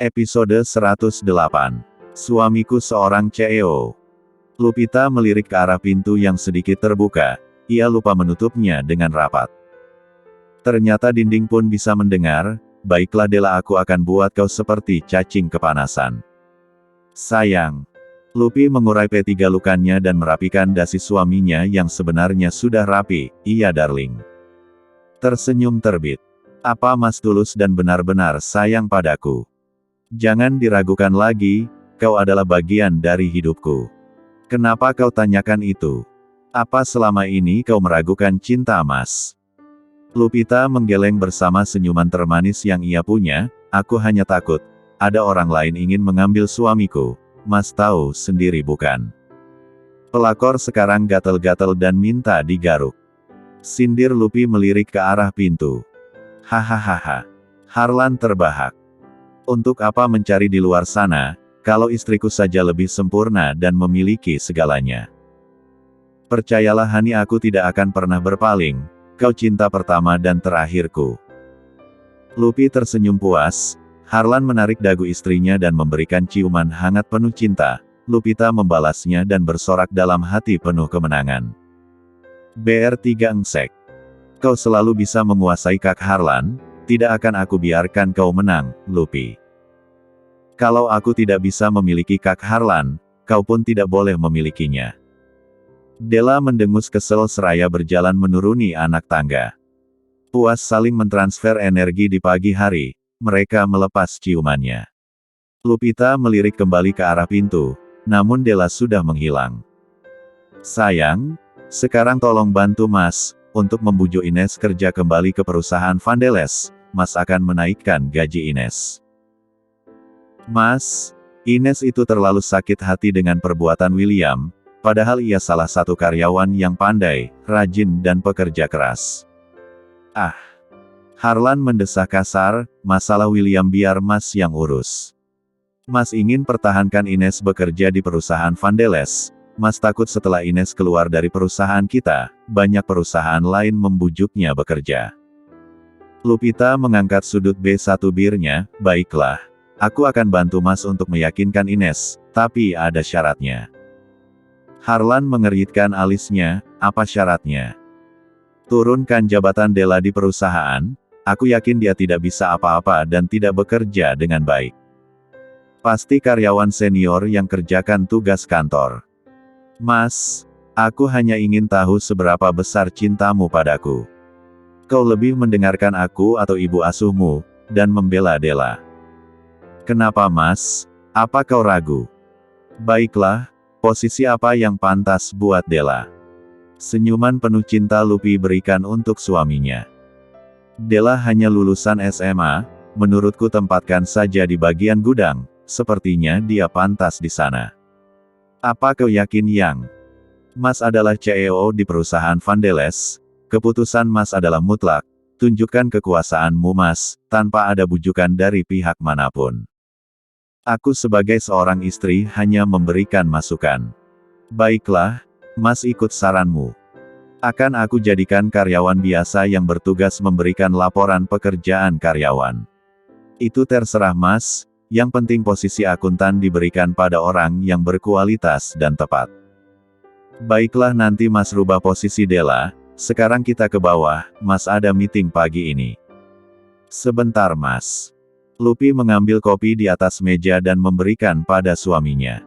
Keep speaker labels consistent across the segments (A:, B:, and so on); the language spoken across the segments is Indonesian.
A: Episode 108. Suamiku seorang CEO. Lupita melirik ke arah pintu yang sedikit terbuka. Ia lupa menutupnya dengan rapat. Ternyata dinding pun bisa mendengar. Baiklah Della, aku akan buat kau seperti cacing kepanasan. Sayang. Lupi mengurai P3 lukanya dan merapikan dasi suaminya yang sebenarnya sudah rapi. Iya darling. Tersenyum terbit. Apa Mas tulus dan benar-benar sayang padaku? Jangan diragukan lagi, kau adalah bagian dari hidupku. Kenapa kau tanyakan itu? Apa selama ini kau meragukan cinta Mas? Lupita menggeleng bersama senyuman termanis yang ia punya. Aku hanya takut, ada orang lain ingin mengambil suamiku. Mas tahu sendiri bukan? Pelakor sekarang gatel-gatel dan minta digaruk. Sindir Lupi melirik ke arah pintu. Hahaha. Harlan terbahak. Untuk apa mencari di luar sana, kalau istriku saja lebih sempurna dan memiliki segalanya. Percayalah Hani, aku tidak akan pernah berpaling, kau cinta pertama dan terakhirku. Lupi tersenyum puas. Harlan menarik dagu istrinya dan memberikan ciuman hangat penuh cinta. Lupita membalasnya dan bersorak dalam hati penuh kemenangan. BR3 Engsek. Kau selalu bisa menguasai Kak Harlan. Tidak akan aku biarkan kau menang, Lupi. Kalau aku tidak bisa memiliki Kak Harlan, kau pun tidak boleh memilikinya. Della mendengus kesel seraya berjalan menuruni anak tangga. Puas saling mentransfer energi di pagi hari, mereka melepas ciumannya. Lupita melirik kembali ke arah pintu, namun Della sudah menghilang. Sayang, sekarang tolong bantu Mas. Untuk membujuk Ines kerja kembali ke perusahaan Vandeles, Mas akan menaikkan gaji Ines. Mas, Ines itu terlalu sakit hati dengan perbuatan William, padahal ia salah satu karyawan yang pandai, rajin dan pekerja keras. Ah! Harlan mendesah kasar, masalah William biar Mas yang urus. Mas ingin pertahankan Ines bekerja di perusahaan Vandeles. Mas takut setelah Ines keluar dari perusahaan kita, banyak perusahaan lain membujuknya bekerja. Lupita mengangkat sudut B1 birnya, baiklah. Aku akan bantu Mas untuk meyakinkan Ines, tapi ada syaratnya. Harlan mengeritkan alisnya, apa syaratnya? Turunkan jabatan Della di perusahaan, aku yakin dia tidak bisa apa-apa dan tidak bekerja dengan baik. Pasti karyawan senior yang kerjakan tugas kantor. Mas, aku hanya ingin tahu seberapa besar cintamu padaku. Kau lebih mendengarkan aku atau ibu asuhmu, dan membela Della. Kenapa Mas? Apa kau ragu? Baiklah, posisi apa yang pantas buat Della? Senyuman penuh cinta Lupi berikan untuk suaminya. Della hanya lulusan SMA, menurutku tempatkan saja di bagian gudang, sepertinya dia pantas di sana. Apa kau yakin Yang? Mas adalah CEO di perusahaan Vandeles, keputusan Mas adalah mutlak, tunjukkan kekuasaanmu Mas, tanpa ada bujukan dari pihak manapun. Aku sebagai seorang istri hanya memberikan masukan. Baiklah, Mas ikut saranmu. Akan aku jadikan karyawan biasa yang bertugas memberikan laporan pekerjaan karyawan. Itu terserah Mas. Yang penting posisi akuntan diberikan pada orang yang berkualitas dan tepat. Baiklah, nanti Mas rubah posisi Della. Sekarang kita ke bawah, Mas ada meeting pagi ini. Sebentar Mas. Lupi mengambil kopi di atas meja dan memberikan pada suaminya.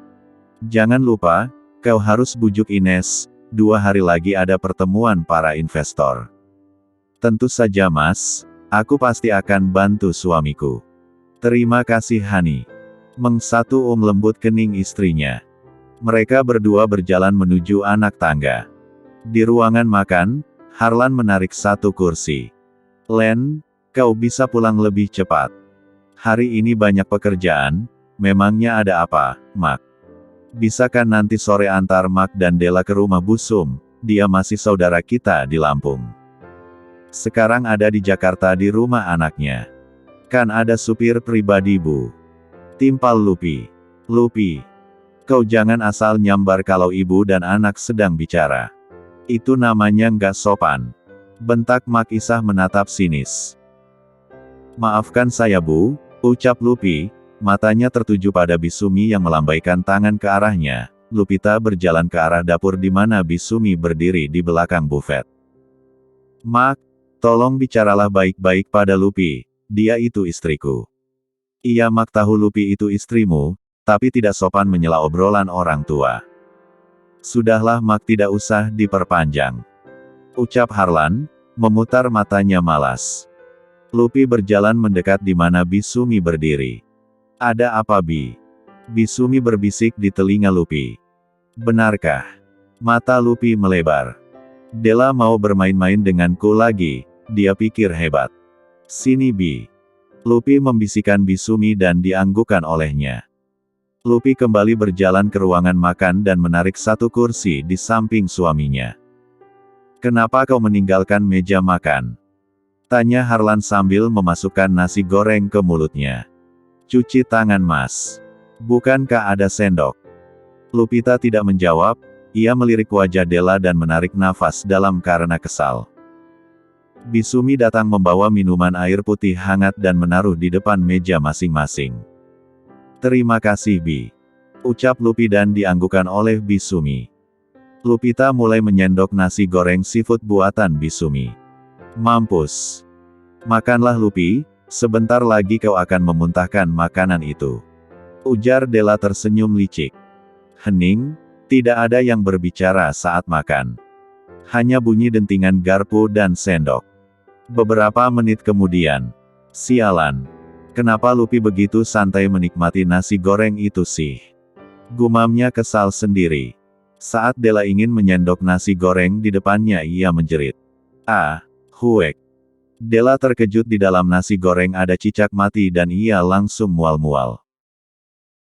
A: Jangan lupa, kau harus bujuk Ines, 2 hari lagi ada pertemuan para investor. Tentu saja Mas, aku pasti akan bantu suamiku. Terima kasih Hani. Mengsatu lembut kening istrinya. Mereka berdua berjalan menuju anak tangga. Di ruangan makan, Harlan menarik satu kursi. Len, kau bisa pulang lebih cepat. Hari ini banyak pekerjaan, memangnya ada apa, Mak? Bisakah nanti sore antar Mak dan Della ke rumah Busum, dia masih saudara kita di Lampung. Sekarang ada di Jakarta di rumah anaknya. Kan ada supir pribadi Bu. Timpal Lupi. Lupi. Kau jangan asal nyambar kalau ibu dan anak sedang bicara. Itu namanya nggak sopan. Bentak Mak Isah menatap sinis. Maafkan saya Bu, ucap Lupi, Matanya tertuju pada Bisumi yang melambaikan tangan ke arahnya. Lupita berjalan ke arah dapur di mana Bisumi berdiri di belakang bufet. "Mak, tolong bicaralah baik-baik pada Lupi, dia itu istriku." "Iya Mak, tahu Lupi itu istrimu, tapi tidak sopan menyela obrolan orang tua." "Sudahlah Mak, tidak usah diperpanjang," ucap Harlan, memutar matanya malas. Lupi berjalan mendekat di mana Bisumi berdiri. "Ada apa Bi?" Bisumi berbisik di telinga Lupi. "Benarkah?" Mata Lupi melebar. "Della mau bermain-main denganku lagi, dia pikir hebat. Sini Bi." Lupi membisikkan Bisumi dan dianggukkan olehnya. Lupi kembali berjalan ke ruangan makan dan menarik satu kursi di samping suaminya. "Kenapa kau meninggalkan meja makan?" tanya Harlan sambil memasukkan nasi goreng ke mulutnya. "Cuci tangan Mas. Bukankah ada sendok?" Lupita tidak menjawab, ia melirik wajah Della dan menarik nafas dalam karena kesal. Bisumi datang membawa minuman air putih hangat dan menaruh di depan meja masing-masing. "Terima kasih Bi," ucap Lupi dan dianggukkan oleh Bisumi. Lupita mulai menyendok nasi goreng seafood buatan Bisumi. "Mampus. Makanlah Lupi, sebentar lagi kau akan memuntahkan makanan itu," ujar Della tersenyum licik. Hening, tidak ada yang berbicara saat makan. Hanya bunyi dentingan garpu dan sendok. Beberapa menit kemudian, "Sialan. Kenapa Lupi begitu santai menikmati nasi goreng itu sih?" gumamnya kesal sendiri. Saat Della ingin menyendok nasi goreng di depannya ia menjerit. "Ah, huek." Della terkejut, di dalam nasi goreng ada cicak mati dan ia langsung mual-mual.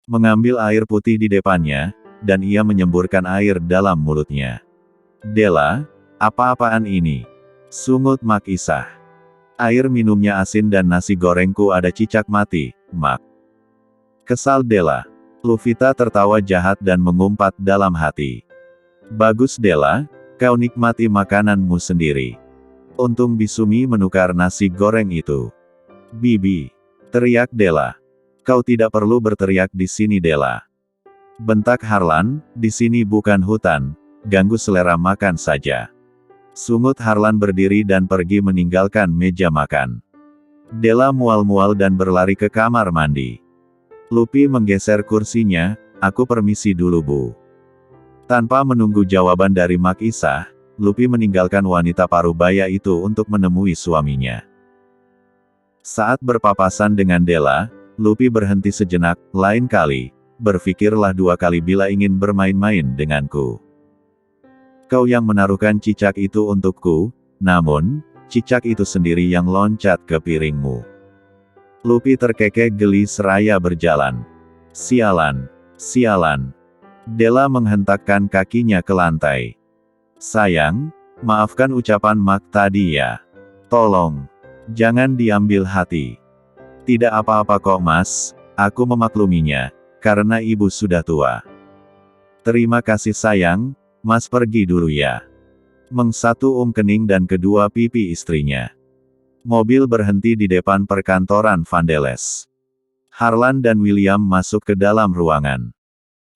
A: Mengambil air putih di depannya, dan ia menyemburkan air dalam mulutnya. "Della, apa-apaan ini?" sungut Mak Isah. "Air minumnya asin dan nasi gorengku ada cicak mati, Mak." Kesal Della. Lupita tertawa jahat dan mengumpat dalam hati. "Bagus Della, kau nikmati makananmu sendiri. Untung Bisumi menukar nasi goreng itu." "Bibi," teriak Della. "Kau tidak perlu berteriak di sini Della," bentak Harlan, "di sini bukan hutan, ganggu selera makan saja." Sungut Harlan berdiri dan pergi meninggalkan meja makan. Della mual-mual dan berlari ke kamar mandi. Lupi menggeser kursinya, "Aku permisi dulu Bu." Tanpa menunggu jawaban dari Mak Isah, Lupi meninggalkan wanita parubaya itu untuk menemui suaminya. Saat berpapasan dengan Della, Lupi berhenti sejenak. "Lain kali, berfikirlah dua kali bila ingin bermain-main denganku. Kau yang menaruhkan cicak itu untukku, namun, cicak itu sendiri yang loncat ke piringmu." Lupi terkekeh geli seraya berjalan. "Sialan, sialan." Della menghentakkan kakinya ke lantai. "Sayang, maafkan ucapan Mak tadi ya. Tolong, jangan diambil hati." "Tidak apa-apa kok Mas, aku memakluminya, karena ibu sudah tua." "Terima kasih sayang, Mas pergi dulu ya." Mengsatu kening dan kedua pipi istrinya. Mobil berhenti di depan perkantoran Vandeles. Harlan dan William masuk ke dalam ruangan.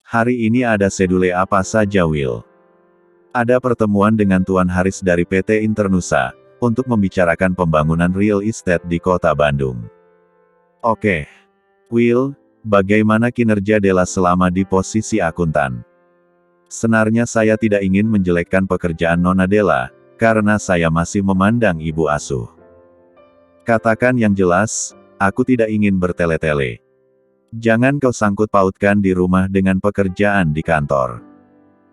A: "Hari ini ada sedule apa saja Will?" "Ada pertemuan dengan Tuan Haris dari PT Internusa, untuk membicarakan pembangunan real estate di kota Bandung." "Oke. Will, bagaimana kinerja Della selama di posisi akuntan?" "Sebenarnya saya tidak ingin menjelekkan pekerjaan Nona Della, karena saya masih memandang ibu asuh. Katakan yang jelas, aku tidak ingin bertele-tele. Jangan kau sangkut pautkan di rumah dengan pekerjaan di kantor."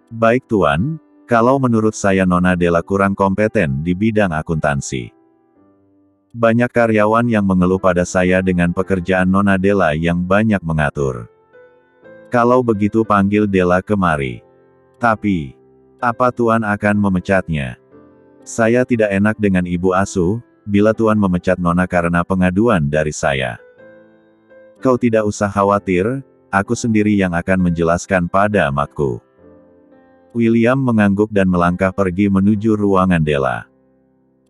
A: "Baik Tuan, kalau menurut saya Nona Della kurang kompeten di bidang akuntansi. Banyak karyawan yang mengeluh pada saya dengan pekerjaan Nona Della yang banyak mengatur. Kalau begitu panggil Della kemari." "Tapi, apa Tuan akan memecatnya?" "Saya tidak enak dengan ibu asuh, bila Tuan memecat Nona karena pengaduan dari saya." "Kau tidak usah khawatir, aku sendiri yang akan menjelaskan pada Makku." William mengangguk dan melangkah pergi menuju ruangan Della.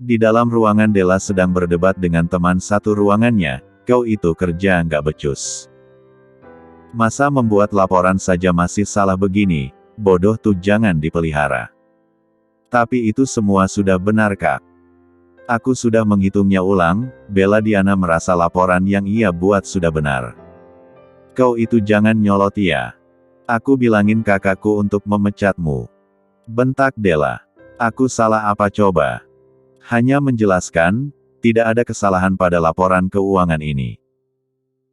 A: Di dalam ruangan Della sedang berdebat dengan teman satu ruangannya, "Kau itu kerja nggak becus. Masa membuat laporan saja masih salah begini, bodoh tuh jangan dipelihara. Tapi itu semua sudah benar Kak. Aku sudah menghitungnya ulang, bela Diana merasa laporan yang ia buat sudah benar. Kau itu jangan nyolot ya. Aku bilangin kakakku untuk memecatmu. Bentak Della. Aku salah apa coba? Hanya menjelaskan, tidak ada kesalahan pada laporan keuangan ini.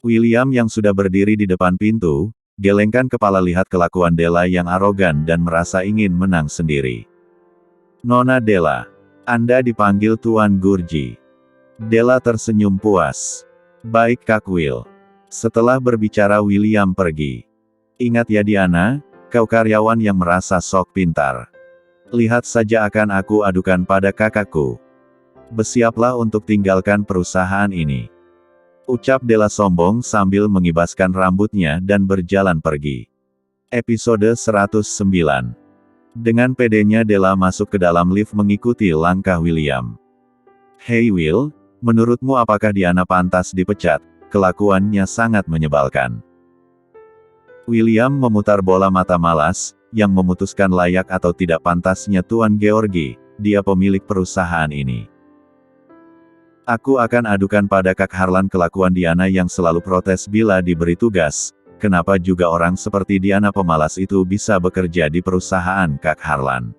A: William yang sudah berdiri di depan pintu, gelengkan kepala lihat kelakuan Della yang arogan dan merasa ingin menang sendiri. Nona Della, Anda dipanggil Tuan Gurji. Della tersenyum puas. Baik Kak Will. Setelah berbicara William pergi. Ingat ya Diana, kau karyawan yang merasa sok pintar. Lihat saja akan aku adukan pada kakakku. Bersiaplah untuk tinggalkan perusahaan ini. Ucap Della sombong sambil mengibaskan rambutnya dan berjalan pergi. Episode 109. Dengan pedenya Della masuk ke dalam lift mengikuti langkah William. Hey Will, menurutmu apakah Diana pantas dipecat? Kelakuannya sangat menyebalkan. William memutar bola mata malas, yang memutuskan layak atau tidak pantasnya Tuan Georgi, dia pemilik perusahaan ini. Aku akan adukan pada Kak Harlan kelakuan Diana yang selalu protes bila diberi tugas. Kenapa juga orang seperti Diana pemalas itu bisa bekerja di perusahaan Kak Harlan?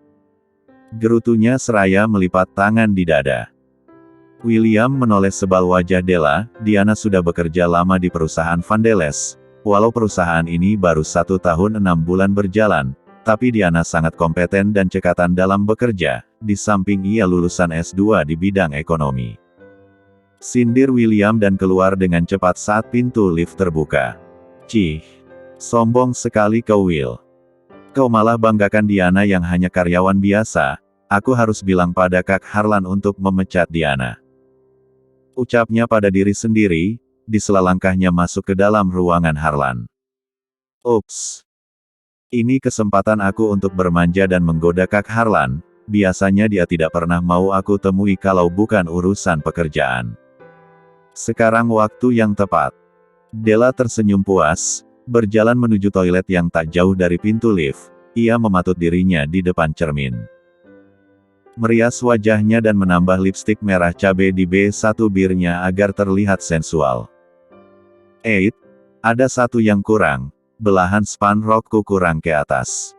A: Gerutunya seraya melipat tangan di dada. William menoleh sebal wajah Della. Diana sudah bekerja lama di perusahaan Vandeles. Walau perusahaan ini baru 1 tahun 6 bulan berjalan, tapi Diana sangat kompeten dan cekatan dalam bekerja, di samping ia lulusan S2 di bidang ekonomi. Sindir William dan keluar dengan cepat saat pintu lift terbuka. Cih, sombong sekali kau Will. Kau malah banggakan Diana yang hanya karyawan biasa, aku harus bilang pada Kak Harlan untuk memecat Diana. Ucapnya pada diri sendiri, di sela langkahnya masuk ke dalam ruangan Harlan. Ups. Ini kesempatan aku untuk bermanja dan menggoda Kak Harlan, biasanya dia tidak pernah mau aku temui kalau bukan urusan pekerjaan. Sekarang waktu yang tepat. Della tersenyum puas, berjalan menuju toilet yang tak jauh dari pintu lift. Ia mematut dirinya di depan cermin. Merias wajahnya dan menambah lipstik merah cabai di B1 birnya agar terlihat sensual. Ada satu yang kurang, belahan span rokku kurang ke atas.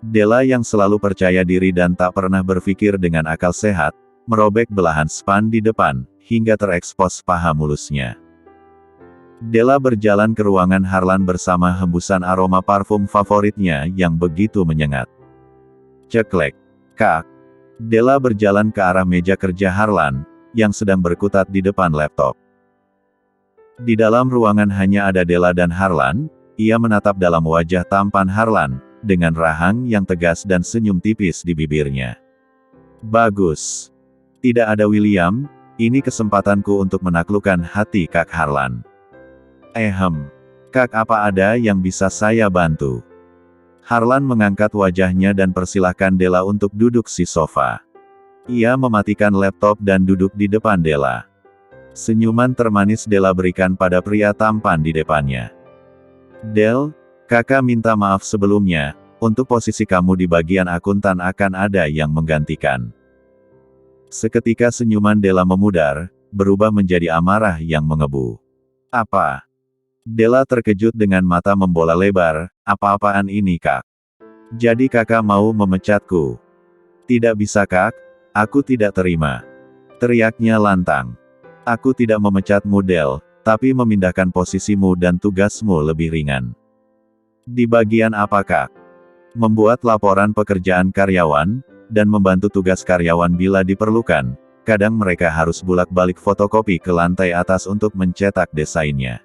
A: Della yang selalu percaya diri dan tak pernah berpikir dengan akal sehat, merobek belahan span di depan, hingga terekspos paha mulusnya. Della berjalan ke ruangan Harlan bersama hembusan aroma parfum favoritnya yang begitu menyengat. Ceklek. Kak. Della berjalan ke arah meja kerja Harlan, yang sedang berkutat di depan laptop. Di dalam ruangan hanya ada Della dan Harlan, ia menatap dalam wajah tampan Harlan, dengan rahang yang tegas dan senyum tipis di bibirnya. Bagus. Tidak ada William, ini kesempatanku untuk menaklukkan hati Kak Harlan. Kak apa ada yang bisa saya bantu? Harlan mengangkat wajahnya dan persilahkan Della untuk duduk di sofa. Ia mematikan laptop dan duduk di depan Della. Senyuman termanis Della berikan pada pria tampan di depannya. Del, kakak minta maaf sebelumnya, untuk posisi kamu di bagian akuntan akan ada yang menggantikan. Seketika senyuman Della memudar, berubah menjadi amarah yang mengebu. Apa? Della terkejut dengan mata membola lebar, apa-apaan ini Kak? Jadi kakak mau memecatku? Tidak bisa Kak, aku tidak terima. Teriaknya lantang. Aku tidak memecatmu Del, tapi memindahkan posisimu dan tugasmu lebih ringan. Di bagian apa Kak? Membuat laporan pekerjaan karyawan, dan membantu tugas karyawan bila diperlukan. Kadang mereka harus bolak-balik fotokopi ke lantai atas untuk mencetak desainnya.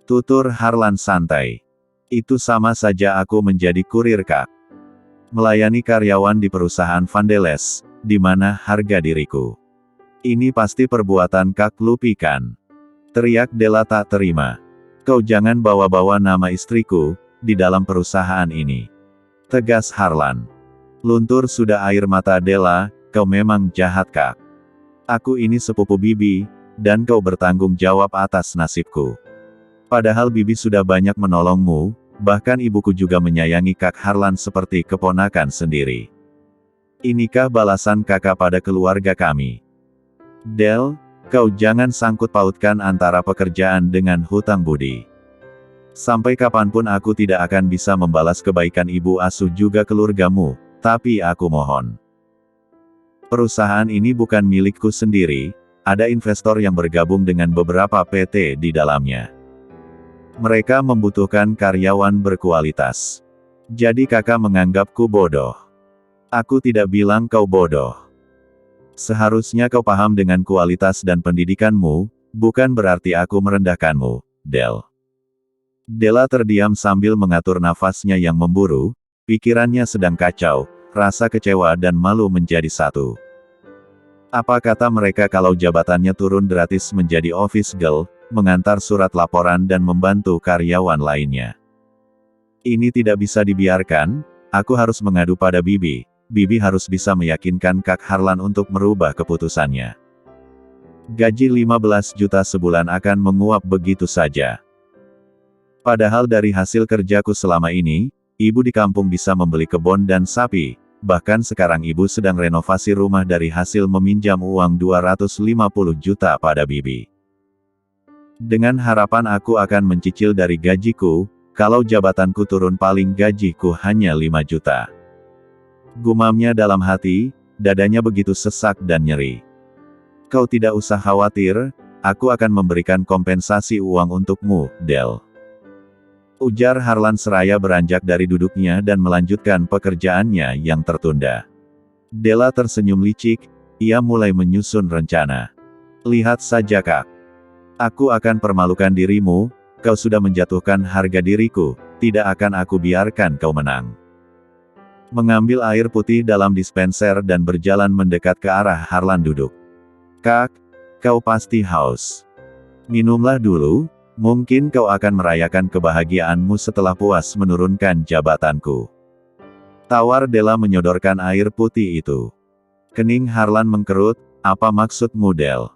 A: Tutur Harlan santai. Itu sama saja aku menjadi kurir Kak. Melayani karyawan di perusahaan Vandeles, di mana harga diriku. Ini pasti perbuatan Kak Lupi kan? Teriak Della tak terima. Kau jangan bawa-bawa nama istriku, di dalam perusahaan ini. Tegas Harlan. Luntur sudah air mata Della, kau memang jahat Kak. Aku ini sepupu bibi, dan kau bertanggung jawab atas nasibku. Padahal Bibi sudah banyak menolongmu, bahkan ibuku juga menyayangi Kak Harlan seperti keponakan sendiri. Inikah balasan kakak pada keluarga kami? Del, kau jangan sangkut pautkan antara pekerjaan dengan hutang budi. Sampai kapanpun aku tidak akan bisa membalas kebaikan ibu asuh juga keluargamu, tapi aku mohon. Perusahaan ini bukan milikku sendiri, ada investor yang bergabung dengan beberapa PT di dalamnya. Mereka membutuhkan karyawan berkualitas. Jadi kakak menganggapku bodoh. Aku tidak bilang kau bodoh. Seharusnya kau paham dengan kualitas dan pendidikanmu, bukan berarti aku merendahkanmu, Del. Della terdiam sambil mengatur nafasnya yang memburu, pikirannya sedang kacau, rasa kecewa dan malu menjadi satu. Apa kata mereka kalau jabatannya turun gratis menjadi office girl, mengantar surat laporan dan membantu karyawan lainnya? Ini tidak bisa dibiarkan, aku harus mengadu pada Bibi. Bibi harus bisa meyakinkan Kak Harlan untuk merubah keputusannya. Gaji 15 juta sebulan akan menguap begitu saja. Padahal dari hasil kerjaku selama ini, ibu di kampung bisa membeli kebun dan sapi, bahkan sekarang ibu sedang renovasi rumah dari hasil meminjam uang 250 juta pada Bibi. Dengan harapan aku akan mencicil dari gajiku, kalau jabatanku turun paling gajiku hanya 5 juta. Gumamnya dalam hati, dadanya begitu sesak dan nyeri. Kau tidak usah khawatir, aku akan memberikan kompensasi uang untukmu, Del. Ujar Harlan seraya beranjak dari duduknya dan melanjutkan pekerjaannya yang tertunda. Della tersenyum licik, ia mulai menyusun rencana. Lihat saja Kak. Aku akan permalukan dirimu, kau sudah menjatuhkan harga diriku, tidak akan aku biarkan kau menang. Mengambil air putih dalam dispenser dan berjalan mendekat ke arah Harlan duduk. Kak, kau pasti haus. Minumlah dulu. Mungkin kau akan merayakan kebahagiaanmu setelah puas menurunkan jabatanku. Tawar Della menyodorkan air putih itu. Kening Harlan mengkerut, apa maksudmu Del?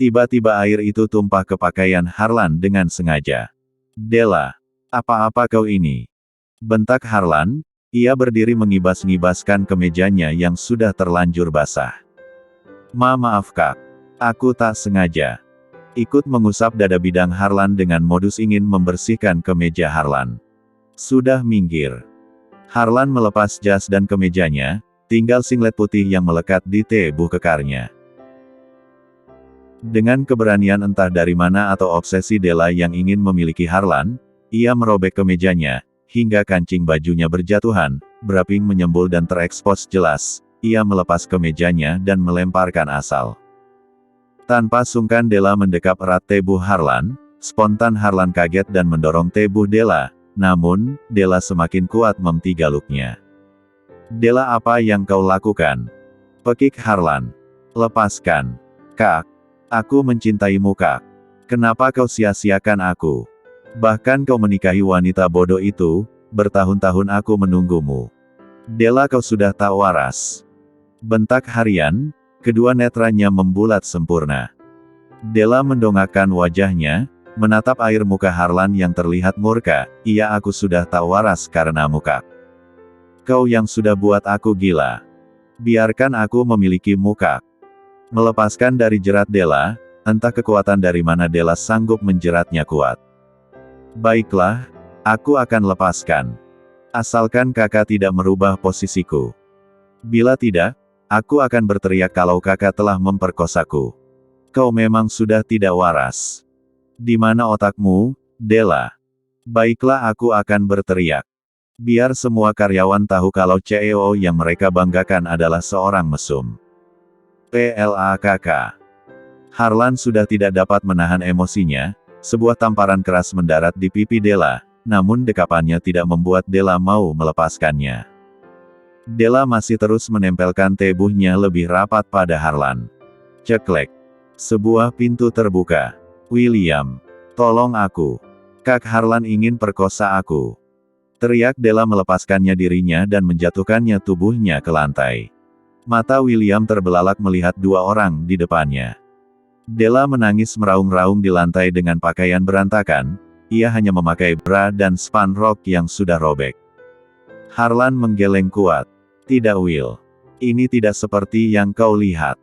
A: Tiba-tiba air itu tumpah ke pakaian Harlan dengan sengaja. Della, apa-apa kau ini? Bentak Harlan, ia berdiri mengibas-ngibaskan kemejanya yang sudah terlanjur basah. Maaf Kak, aku tak sengaja. Ikut mengusap dada bidang Harlan dengan modus ingin membersihkan kemeja Harlan. Sudah minggir. Harlan melepas jas dan kemejanya, tinggal singlet putih yang melekat di tubuh kekarnya. Dengan keberanian entah dari mana atau obsesi Della yang ingin memiliki Harlan, ia merobek kemejanya, hingga kancing bajunya berjatuhan, beraping menyembul dan terekspos jelas, ia melepas kemejanya dan melemparkan asal. Tanpa sungkan Della mendekap erat tubuh Harlan, spontan Harlan kaget dan mendorong tubuh Della, namun, Della semakin kuat mentigaluknya. Della apa yang kau lakukan? Pekik Harlan. Lepaskan. Kak. Aku mencintaimu Kak. Kenapa kau sia-siakan aku? Bahkan kau menikahi wanita bodoh itu, bertahun-tahun aku menunggumu. Della kau sudah tak waras. Bentak Harian. Kedua netranya membulat sempurna. Della mendongakkan wajahnya, menatap air muka Harlan yang terlihat murka, iya aku sudah tak waras karenamu Kak. Kau yang sudah buat aku gila. Biarkan aku memiliki muka. Melepaskan dari jerat Della, entah kekuatan dari mana Della sanggup menjeratnya kuat. Baiklah, aku akan lepaskan. Asalkan kakak tidak merubah posisiku. Bila tidak, aku akan berteriak kalau kakak telah memperkosaku. Kau memang sudah tidak waras. Di mana otakmu, Della? Baiklah aku akan berteriak. Biar semua karyawan tahu kalau CEO yang mereka banggakan adalah seorang mesum. PLAKK. Harlan sudah tidak dapat menahan emosinya, sebuah tamparan keras mendarat di pipi Della, namun dekapannya tidak membuat Della mau melepaskannya. Della masih terus menempelkan tubuhnya lebih rapat pada Harlan. Ceklek. Sebuah pintu terbuka. William. Tolong aku. Kak Harlan ingin perkosa aku. Teriak Della melepaskannya dirinya dan menjatuhkannya tubuhnya ke lantai. Mata William terbelalak melihat dua orang di depannya. Della menangis meraung-raung di lantai dengan pakaian berantakan, ia hanya memakai bra dan span rok yang sudah robek. Harlan menggeleng kuat. Tidak Will. Ini tidak seperti yang kau lihat.